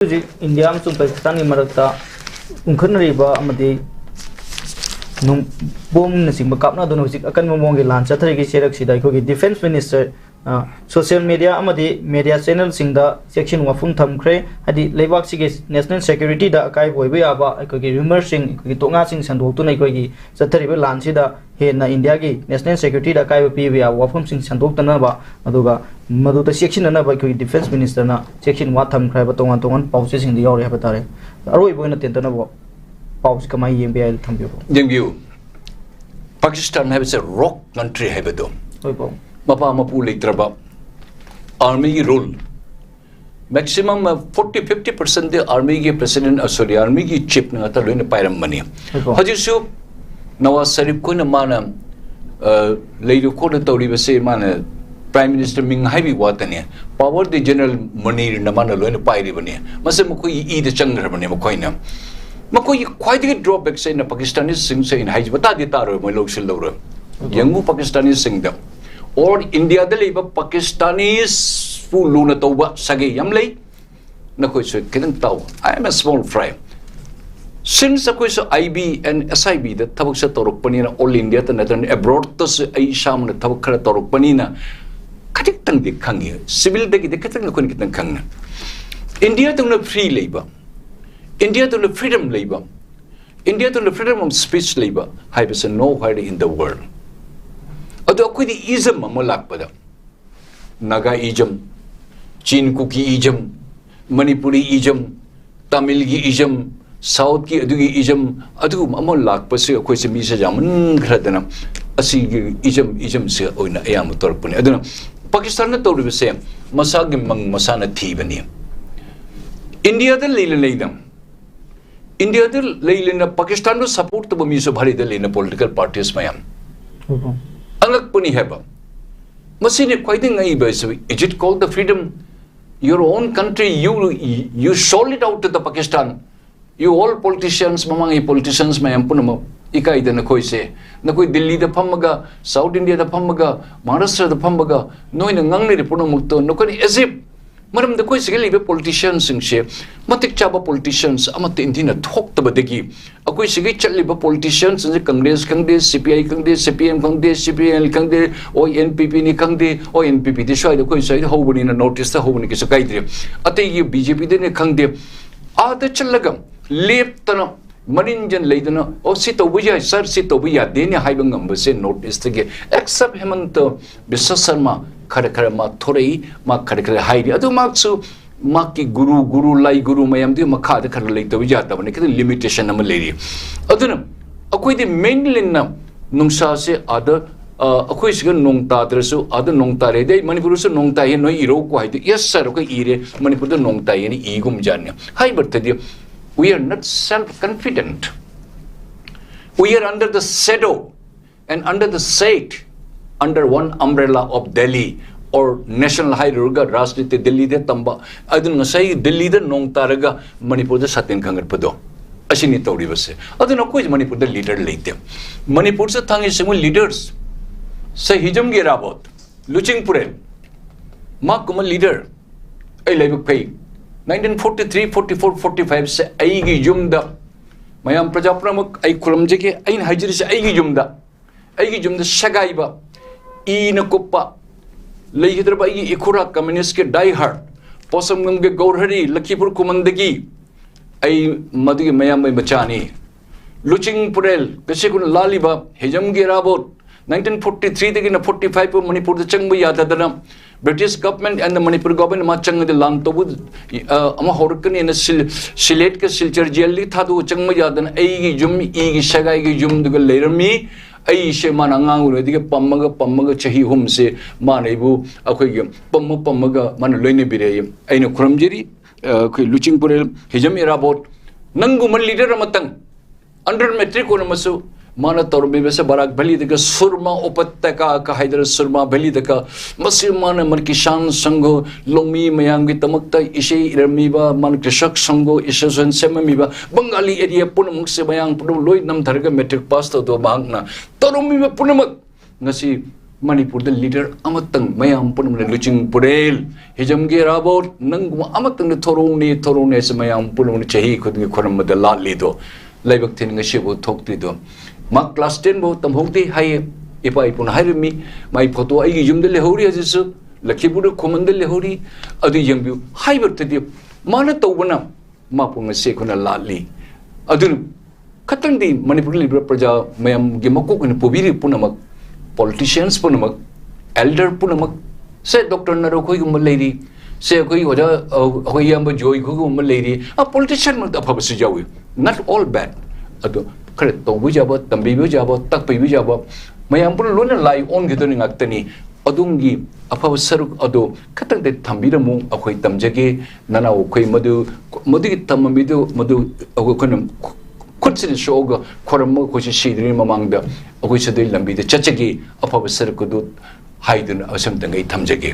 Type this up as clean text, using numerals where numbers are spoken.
India में पाकिस्तान की मरकता उंखनरीबा अमदी बोम नसिंग कापना दोनों हजिक अकन ममोंगे लान चथरगी सेरक सिदा अखोगी डिफेंस मिनिस्टर सोशल मीडिया अमदी मीडिया चैनल सिंगदा सेक्शन वाफुम थमख्रे हदि लेबाक सिगे नेशनल सिक्योरिटी दा अकाय बोयबे याबा अखोगी रूमर सिंग अखोगी तोंगा सिंग संदोक्तुना अखोगी चथरिबा लान सिदा हेना इंडिया की नेशनल सिक्योरिटी दा अकाय पीबे या वाफुम सिंग संदोक्तनाबा अदुगा मदुदा सेक्शन ननाबा अखोगी डिफेंस मिनिस्टर ना सेक्शन वा थमख्रेबा तोंगान तोंगान पाउचे सिंग दी यावरे हबा तारे अरोइबोना तेंतनाबो पाउच कमाई येंबे आइल थम्बियो पाकिस्तान है रॉक कंट्री है मपा मपू लेत्रबा आर्मी की रोल मैक्सिमम 40-50% आर्मी के प्रेसिडेंट सॉरी आर्मी की चीफ नाता लोइन पायरम मनी हजिसु नवाज शरीफ को न माना लेरो को तौरी बसे माना प्राइम मिनिस्टर मिंग हाइबी वातने पावर द जनरल मनी न माना लोइन पायरी बने मसे मकोई ई द चंग्र बने मकोइना मकोई ख्वाइदगी ड्रॉबैक से न पाकिस्तानी सिंह से इन हाइज बता देता रो मैं लोग से लौर यंगू पाकिस्तानी सिंह द और इंडिया द लेबा पाकिस्तानी फू लूना तौबा सगे यम लई न कोई से किदन ताऊ I am a small fry since कोई से आईबी एंड एसआईबी द थबक से तोरक पनी ना ऑल इंडिया त नदन अब्रॉड त से आई शाम न थबक खरा तोरक पनी ना खटिक तंग दि खंगी सिविल दगी दे खतंग न कोन कितन खंग इंडिया त न फ्री लेबा इंडिया तो फ्रीडम लेबा इंडिया तो फ्रीडम ऑफ स्पीच लेबा हाइबस नो हाइड इन द वर्ल्ड अदो अखोदी इजम अम लाकपदा Naga ism Chin Kuki ism Manipuri ism Tamil की इजम साउथ की अदुगी इजम अदु अम लाकपसे अखोइसे मीसे जामन घरदना असि इजम से ओइना अयाम तोरपने अदुना पाकिस्तान न तौरिबसे मसागे मंग मसाना थीबनी इंडिया द लेना इंडिया द लेना पाकिस्तान नो सपोर्ट तब मीसो भरी द लेना पॉलिटिकल पार्टीज मयाम अंगक पनी है मसीने क्वाइटिंग आई बस is it called the freedom your own country you sold it out to the Pakistan you all politicians ममांग ई पॉलिटिशियंस मयाम पुनम इकाई द नकोई से नकोई दिल्ली द फमगा साउथ इंडिया द फमगा महाराष्ट्र द फमगा नोइन ngangne ri पुनम तो नकोनी एजिप मरम द कोई सिगली बे पॉलिटिशियंस सिंगसे मतिक चाबा पॉलिटिशियंस अमत इंदिना थोक्तबदगी अकोई सिगै चलिबा पॉलिटिशियंस जे कांग्रेस कंदे सीपीआई कंदे सीपीएम कंदे सीपीएल कंदे ओ एनपीपी नि कंदे ओ एनपीपी दे स्वाइद कोई साइड होबनी ना नोटिस ता होबनी किस काइद्रे अते ये बीजेपी दे ने खंगदे आद चलगा लेप्तना मरिंजन लेदना ओ सि तोबुया सर सि तोबुया देने हाइबं ngambse नोटिस तगे एक्सेप्ट हेमंत विश्व शर्मा खरे खरे मा थोरै मा खरे खरे हाइदि अदु माक्सु माकी गुरु लाई गुरु मयम दि मखा द खरे लेतो जाता बने कि लिमिटेशन अम लेरि अदुन अकोइ दि मेनली न नुंसा से आद अकोइ सिग नोंग ताद्रसु आद नोंग तारे दे मणिपुर से नोंग ताये नो इरो को हाइदि यस सर को इरे मणिपुर द नोंग ताये नि इगुम जान्य high बर्तदि we are not self-confident. We are under the shadow and under the shade, under one umbrella of Delhi or national high ruga Rajniti Delhi de tamba. Adun ngasai Delhi de nong taraga Manipur de satin kangar pado. Ashini tauri base. Adun ako is Manipur de leader leite. Manipur se thangi single leaders. Say hijam ge rabot. Luching purel. Ma kuma leader. Ay laibuk kai. 1943, 44, 45 से अईगी जुमदा मयाम प्रजा प्रमुख अई खुरमजे के अईन हाजिर से अईगी जुमदा शगाइबा ई न कुप्पा लेहिद्रबा ई इखुरा communist के die hard पोसमगम के गौरहरी लखीपुर कुमंदगी अई मदगी मयाम में बचानी लुचिंग पुरेल कसे कुन लालिबा हिजम के राबोट 1943 तक 45 पर मणिपुर द चंग याद दना British government and the Manipur government मा चंग द लान तो अमा होरकने न सिलेट के सिलचर जेल ली था दो चंग यादन एगी जुम एगी सगाई गी जुम दुग लेरमी आई से मान अंगांग उरदि के पम्मग चही हुम से मानेबु अखोय पम्मग मान लोइने बिरे आइना खुरमजेरी अखोय लुचिंग पुरेल हिजम एराबोट नंगु मन लीडर मतंग अंडर मैट्रिक को नमसु माना तौरबी वैसे बराक भली तक सुरमा उपत्यका का हैदर सुरमा भली तक मसी मान मन किसान संघो लोमी मयांग की तमकता इसे इरमीबा मन कृषक संघो इसे सेमीबा बंगाली एरिया पुनमुख से मयांग पुनम लोई नम धरग मैट्रिक पास तो बांगना तौरबी में पुनमक नसी manipur the leader amatang mayam punam luching purel hijam ge rabot nang amatang thorong ne se mayam punam chahi khud ge khoram da la lido laibak thin nga shibu thokti do ma class 10 bo tam hokti hai ipa ipun hairmi mai photo ai gi yum de le hori ajisu lakhibu de khoman de le hori adu yangbu haibat te mana tawbana ma pun se khona la li adu khatang di manipur liberal praja mayam ge makok ne pobiri punamak politicians punamak elder punamak se doctor naro khoi gum lady se khoi hoja khoi yamba joy khoi gum lady a politician ma da phabasi jawi not all bad ado khare to bu jaba tambi bu jaba tak pi bu jaba mayam pun lona lai on ge to ngak tani adungi aphab saruk ado khatang de thambiramu akhoi tamjage nana khoi madu tamamidu madu akhonam khutsin shoga khoram ko chi sidri mamangda akhoi sadai lambi de chachagi aphab saruk du haidun asam dangai thamjage